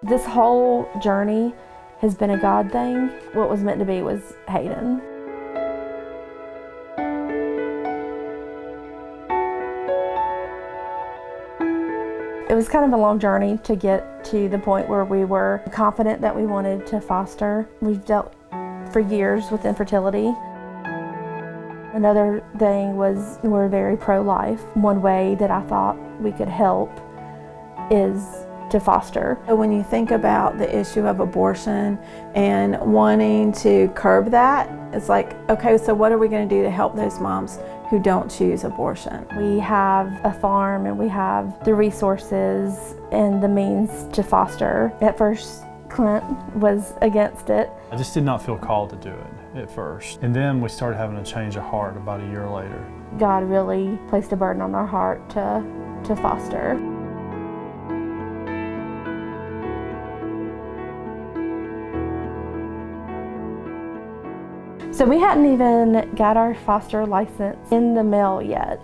This whole journey has been a God thing. What was meant to be was Hayden. It was kind of a long journey to get to the point where we were confident that we wanted to foster. We've dealt for years with infertility. Another thing was we're very pro-life. One way that I thought we could help is to foster. When you think about the issue of abortion and wanting to curb that, it's like, okay, so what are we going to do to help those moms who don't choose abortion? We have a farm and we have the resources and the means to foster. At first, Clint was against it. I just did not feel called to do it at first. And then we started having a change of heart about a year later. God really placed a burden on our heart to foster. So we hadn't even got our foster license in the mail yet.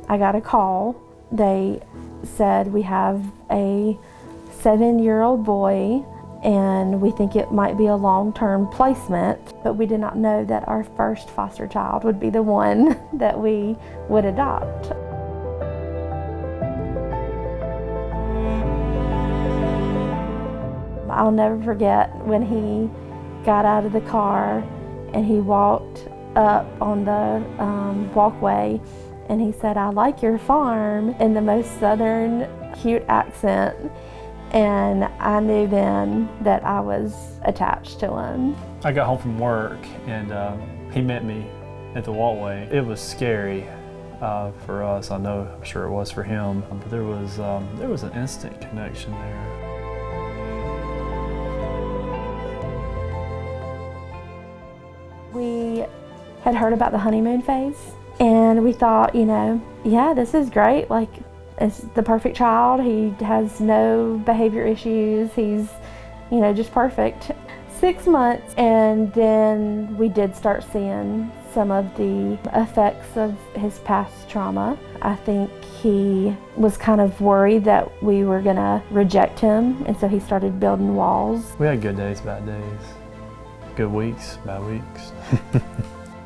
I got a call. They said we have a 7-year-old boy and we think it might be a long-term placement, but we did not know that our first foster child would be the one that we would adopt. I'll never forget when he got out of the car and he walked up on the walkway and he said, "I like your farm," in the most southern, cute accent. And I knew then that I was attached to him. I got home from work and he met me at the walkway. It was scary for us. I'm sure it was for him, but there was an instant connection there. We had heard about the honeymoon phase and we thought, yeah, this is great. Like, it's the perfect child. He has no behavior issues. He's, just perfect. 6 months, and then we did start seeing some of the effects of his past trauma. I think he was kind of worried that we were gonna reject him, and so he started building walls. We had good days, bad days. Good weeks, bad weeks.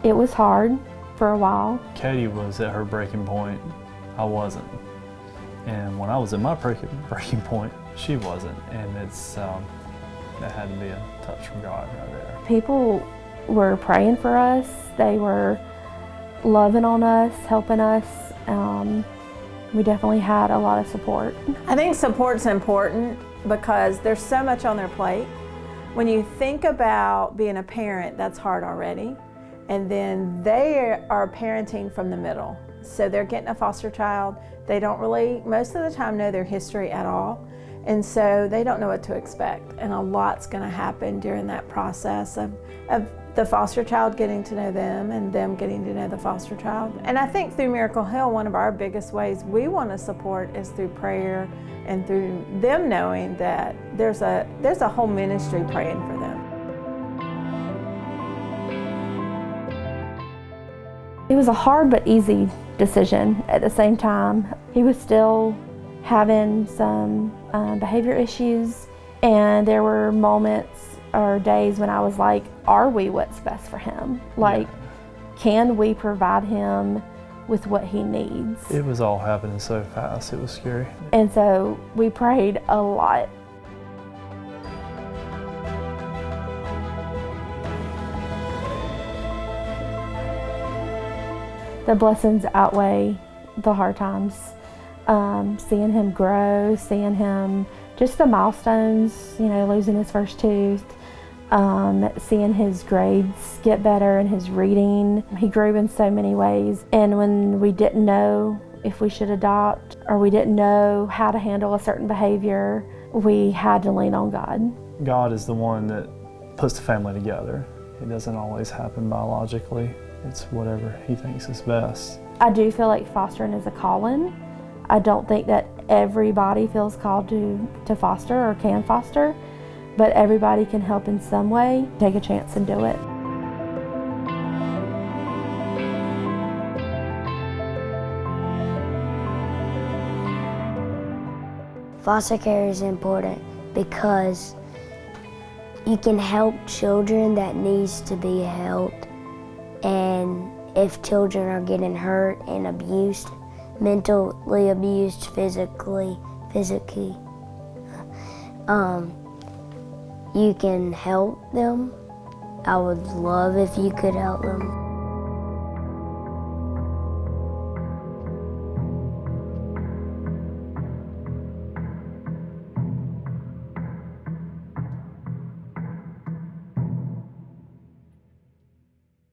It was hard for a while. Katie was at her breaking point. I wasn't. And when I was at my breaking point, she wasn't. And that had to be a touch from God right there. People were praying for us. They were loving on us, helping us. We definitely had a lot of support. I think support's important because there's so much on their plate. When you think about being a parent, that's hard already. And then they are parenting from the middle. So they're getting a foster child. They don't really, most of the time, know their history at all. And so they don't know what to expect. And a lot's gonna happen during that process of the foster child getting to know them and them getting to know the foster child. And I think through Miracle Hill, one of our biggest ways we want to support is through prayer and through them knowing that there's a whole ministry praying for them. It was a hard but easy decision at the same time. He was still having some behavior issues, and there were moments or days when I was like, are we what's best for him? Like, can we provide him with what he needs? It was all happening so fast, it was scary. And so we prayed a lot. The blessings outweigh the hard times. Seeing him grow, seeing him, just the milestones, losing his first tooth, seeing his grades get better and his reading. He grew in so many ways. And when we didn't know if we should adopt or we didn't know how to handle a certain behavior, we had to lean on God. God is the one that puts the family together. It doesn't always happen biologically. It's whatever he thinks is best. I do feel like fostering is a calling. I don't think that everybody feels called to foster or can foster, but everybody can help in some way. Take a chance and do it. Foster care is important because you can help children that needs to be helped, and if children are getting hurt and abused, mentally abused, physically, you can help them. I would love if you could help them.